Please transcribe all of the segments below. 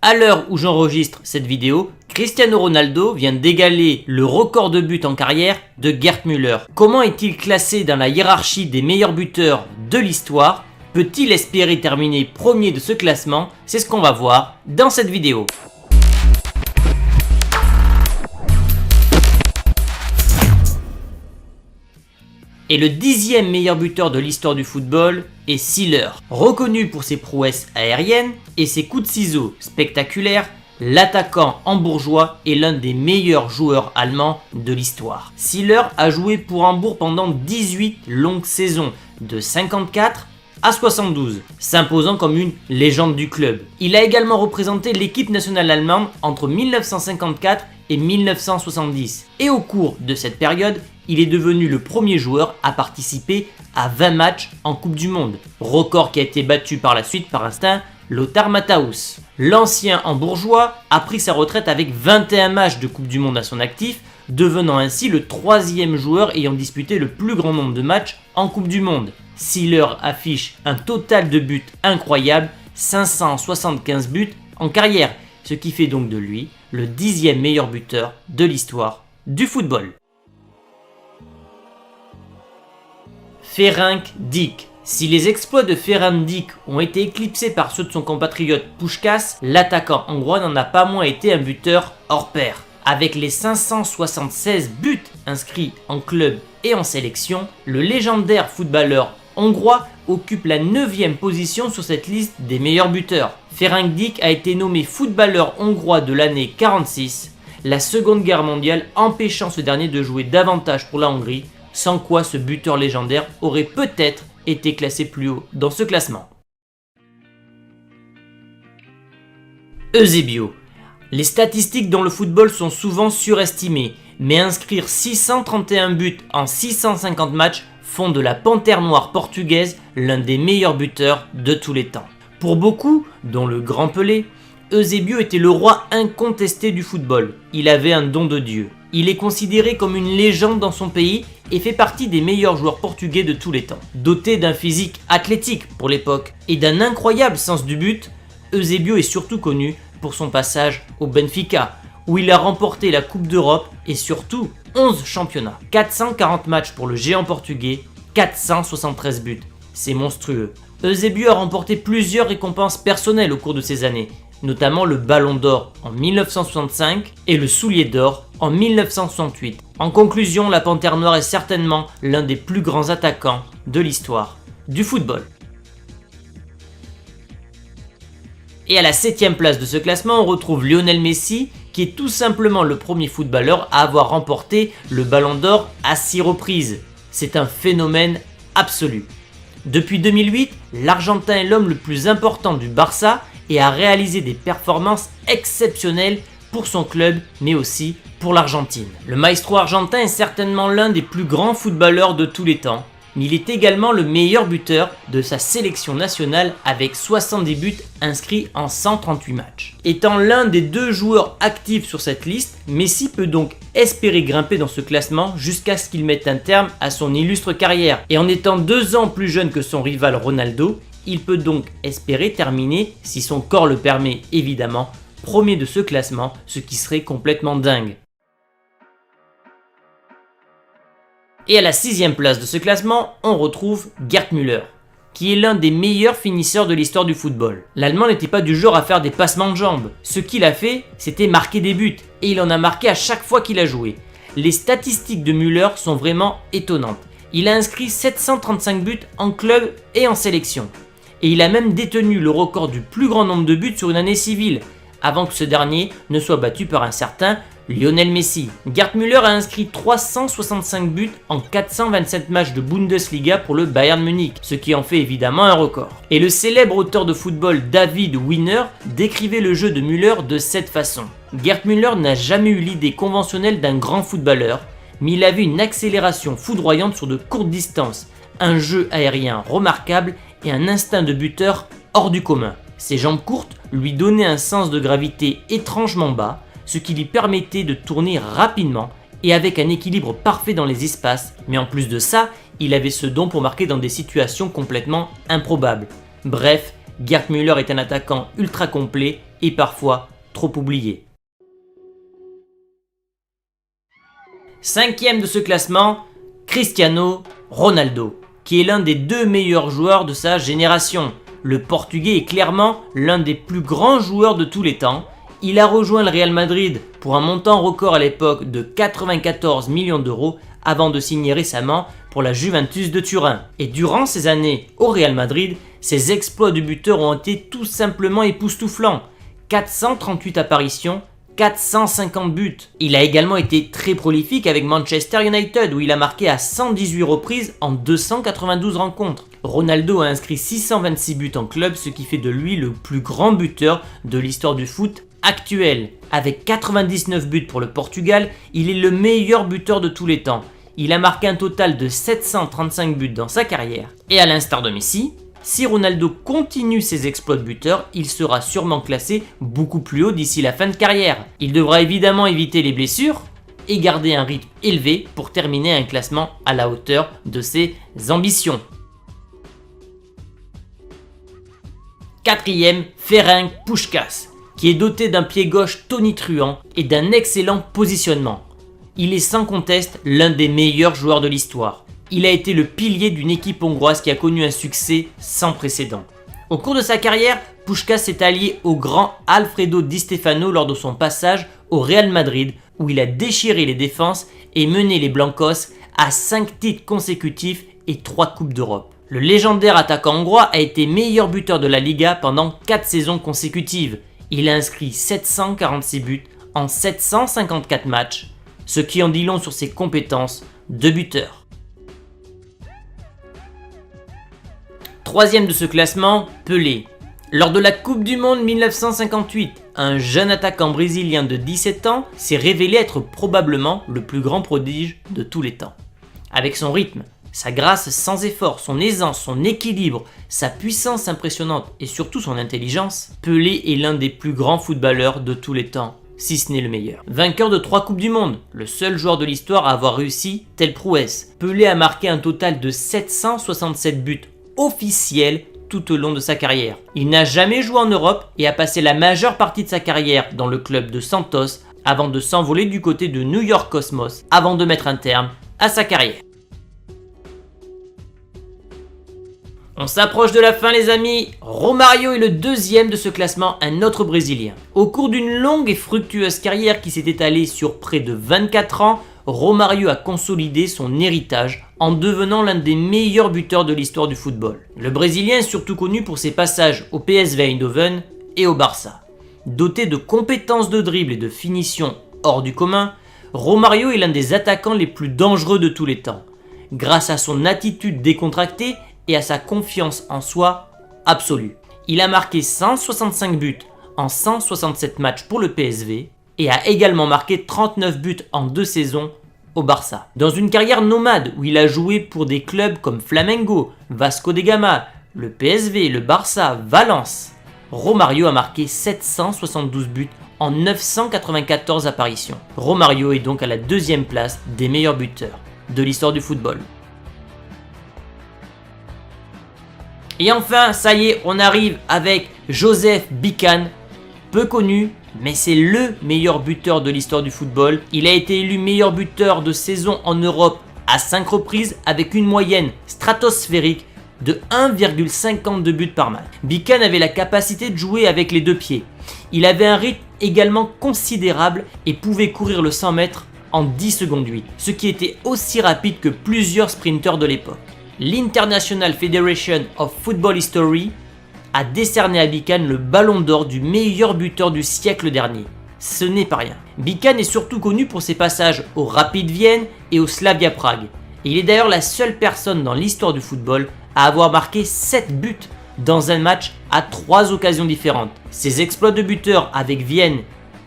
À l'heure où j'enregistre cette vidéo, Cristiano Ronaldo vient d'égaler le record de buts en carrière de Gerd Müller. Comment est-il classé dans la hiérarchie des meilleurs buteurs de l'histoire? Peut-il espérer terminer premier de ce classement? C'est ce qu'on va voir dans cette vidéo. Et le 10e meilleur buteur de l'histoire du football est Siller. Reconnu pour ses prouesses aériennes et ses coups de ciseaux spectaculaires, l'attaquant hambourgeois est l'un des meilleurs joueurs allemands de l'histoire. Siller a joué pour Hambourg pendant 18 longues saisons, de 54 à 72, s'imposant comme une légende du club. Il a également représenté l'équipe nationale allemande entre 1954 et 1970. Et au cours de cette période, il est devenu le premier joueur à participer à 20 matchs en Coupe du Monde, record qui a été battu par la suite par instinct Lothar Matthaus. L'ancien hambourgeois a pris sa retraite avec 21 matchs de Coupe du Monde à son actif, devenant ainsi le 3e joueur ayant disputé le plus grand nombre de matchs en Coupe du Monde. Siller affiche un total de buts incroyable, 575 buts en carrière, ce qui fait donc de lui le 10e meilleur buteur de l'histoire du football. Ferenc Dík. Si les exploits de Ferenc Dík ont été éclipsés par ceux de son compatriote Puskás, l'attaquant hongrois n'en a pas moins été un buteur hors pair. Avec les 576 buts inscrits en club et en sélection, le légendaire footballeur hongrois occupe la 9e position sur cette liste des meilleurs buteurs. Ferenc Dík a été nommé footballeur hongrois de l'année 46, la Seconde Guerre mondiale empêchant ce dernier de jouer davantage pour la Hongrie, sans quoi ce buteur légendaire aurait peut-être été classé plus haut dans ce classement. Eusebio. Les statistiques dans le football sont souvent surestimées, mais inscrire 631 buts en 650 matchs font de la Panthère Noire portugaise l'un des meilleurs buteurs de tous les temps. Pour beaucoup, dont le grand Pelé, Eusebio était le roi incontesté du football. Il avait un don de Dieu. Il est considéré comme une légende dans son pays et fait partie des meilleurs joueurs portugais de tous les temps. Doté d'un physique athlétique pour l'époque et d'un incroyable sens du but, Eusebio est surtout connu pour son passage au Benfica, où il a remporté la Coupe d'Europe et surtout 11 championnats. 440 matchs pour le géant portugais, 473 buts. C'est monstrueux. Eusebio a remporté plusieurs récompenses personnelles au cours de ces années, notamment le Ballon d'Or en 1965 et le Soulier d'Or en 1968. En conclusion, la Panthère Noire est certainement l'un des plus grands attaquants de l'histoire du football. Et à la 7e place de ce classement, on retrouve Lionel Messi, qui est tout simplement le premier footballeur à avoir remporté le Ballon d'Or à 6 reprises. C'est un phénomène absolu. Depuis 2008, l'Argentin est l'homme le plus important du Barça et a réalisé des performances exceptionnelles pour son club, mais aussi pour l'Argentine. Le maestro argentin est certainement l'un des plus grands footballeurs de tous les temps, mais il est également le meilleur buteur de sa sélection nationale avec 70 buts inscrits en 138 matchs. Étant l'un des 2 joueurs actifs sur cette liste, Messi peut donc espérer grimper dans ce classement jusqu'à ce qu'il mette un terme à son illustre carrière. Et en étant 2 ans plus jeune que son rival Ronaldo, il peut donc espérer terminer, si son corps le permet évidemment, premier de ce classement, ce qui serait complètement dingue. Et à la 6e place de ce classement, on retrouve Gerd Müller, qui est l'un des meilleurs finisseurs de l'histoire du football. L'Allemand n'était pas du genre à faire des passements de jambes. Ce qu'il a fait, c'était marquer des buts, et il en a marqué à chaque fois qu'il a joué. Les statistiques de Müller sont vraiment étonnantes. Il a inscrit 735 buts en club et en sélection. Et il a même détenu le record du plus grand nombre de buts sur une année civile, avant que ce dernier ne soit battu par un certain Lionel Messi. Gerd Müller a inscrit 365 buts en 427 matchs de Bundesliga pour le Bayern Munich, ce qui en fait évidemment un record. Et le célèbre auteur de football David Wiener décrivait le jeu de Müller de cette façon. Gerd Müller n'a jamais eu l'idée conventionnelle d'un grand footballeur, mais il avait une accélération foudroyante sur de courtes distances, un jeu aérien remarquable et un instinct de buteur hors du commun. Ses jambes courtes lui donnaient un sens de gravité étrangement bas, ce qui lui permettait de tourner rapidement et avec un équilibre parfait dans les espaces, mais en plus de ça, il avait ce don pour marquer dans des situations complètement improbables. Bref, Gerd Müller est un attaquant ultra complet et parfois trop oublié. Cinquième de ce classement, Cristiano Ronaldo, qui est l'un des 2 meilleurs joueurs de sa génération. Le Portugais est clairement l'un des plus grands joueurs de tous les temps. Il a rejoint le Real Madrid pour un montant record à l'époque de 94 millions d'euros avant de signer récemment pour la Juventus de Turin. Et durant ces années au Real Madrid, ses exploits de buteur ont été tout simplement époustouflants. 438 apparitions, 450 buts. Il a également été très prolifique avec Manchester United où il a marqué à 118 reprises en 292 rencontres. Ronaldo a inscrit 626 buts en club, ce qui fait de lui le plus grand buteur de l'histoire du foot actuel. Avec 99 buts pour le Portugal, il est le meilleur buteur de tous les temps. Il a marqué un total de 735 buts dans sa carrière. Et à l'instar de Messi, si Ronaldo continue ses exploits de buteur, il sera sûrement classé beaucoup plus haut d'ici la fin de carrière. Il devra évidemment éviter les blessures et garder un rythme élevé pour terminer un classement à la hauteur de ses ambitions. Quatrième, Ferenc Puskás, qui est doté d'un pied gauche tonitruant et d'un excellent positionnement. Il est sans conteste l'un des meilleurs joueurs de l'histoire. Il a été le pilier d'une équipe hongroise qui a connu un succès sans précédent. Au cours de sa carrière, Puskás s'est allié au grand Alfredo Di Stefano lors de son passage au Real Madrid où il a déchiré les défenses et mené les Blancos à 5 titres consécutifs et 3 Coupes d'Europe. Le légendaire attaquant hongrois a été meilleur buteur de la Liga pendant 4 saisons consécutives. Il a inscrit 746 buts en 754 matchs, ce qui en dit long sur ses compétences de buteur. Troisième de ce classement, Pelé. Lors de la Coupe du Monde 1958, un jeune attaquant brésilien de 17 ans s'est révélé être probablement le plus grand prodige de tous les temps. Avec son rythme, sa grâce sans effort, son aisance, son équilibre, sa puissance impressionnante et surtout son intelligence, Pelé est l'un des plus grands footballeurs de tous les temps, si ce n'est le meilleur. Vainqueur de 3 Coupes du Monde, le seul joueur de l'histoire à avoir réussi telle prouesse, Pelé a marqué un total de 767 buts officiels tout au long de sa carrière. Il n'a jamais joué en Europe et a passé la majeure partie de sa carrière dans le club de Santos avant de s'envoler du côté de New York Cosmos avant de mettre un terme à sa carrière. On s'approche de la fin les amis, Romario est le deuxième de ce classement, un autre Brésilien. Au cours d'une longue et fructueuse carrière qui s'est étalée sur près de 24 ans, Romario a consolidé son héritage en devenant l'un des meilleurs buteurs de l'histoire du football. Le Brésilien est surtout connu pour ses passages au PSV Eindhoven et au Barça. Doté de compétences de dribble et de finition hors du commun, Romario est l'un des attaquants les plus dangereux de tous les temps. Grâce à son attitude décontractée et à sa confiance en soi absolue. Il a marqué 165 buts en 167 matchs pour le PSV et a également marqué 39 buts en 2 saisons au Barça. Dans une carrière nomade où il a joué pour des clubs comme Flamengo, Vasco da Gama, le PSV, le Barça, Valence, Romario a marqué 772 buts en 994 apparitions. Romario est donc à la 2e place des meilleurs buteurs de l'histoire du football. Et enfin, ça y est, on arrive avec Joseph Bican, peu connu, mais c'est le meilleur buteur de l'histoire du football. Il a été élu meilleur buteur de saison en Europe à 5 reprises avec une moyenne stratosphérique de 1,52 buts par match. Bican avait la capacité de jouer avec les 2 pieds. Il avait un rythme également considérable et pouvait courir le 100 mètres en 10 secondes 8, ce qui était aussi rapide que plusieurs sprinteurs de l'époque. L'International Federation of Football History a décerné à Bican le ballon d'or du meilleur buteur du siècle dernier. Ce n'est pas rien. Bican est surtout connu pour ses passages au Rapid Vienne et au Slavia Prague. Et il est d'ailleurs la seule personne dans l'histoire du football à avoir marqué 7 buts dans un match à 3 occasions différentes. Ses exploits de buteur avec Vienne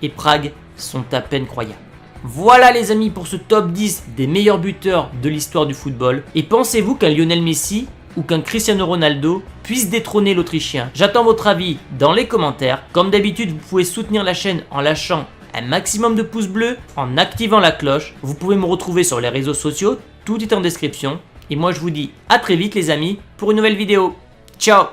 et Prague sont à peine croyables. Voilà les amis pour ce top 10 des meilleurs buteurs de l'histoire du football. Et pensez-vous qu'un Lionel Messi ou qu'un Cristiano Ronaldo puisse détrôner l'Autrichien? J'attends votre avis dans les commentaires. Comme d'habitude, vous pouvez soutenir la chaîne en lâchant un maximum de pouces bleus, en activant la cloche. Vous pouvez me retrouver sur les réseaux sociaux, tout est en description. Et moi je vous dis à très vite les amis pour une nouvelle vidéo. Ciao!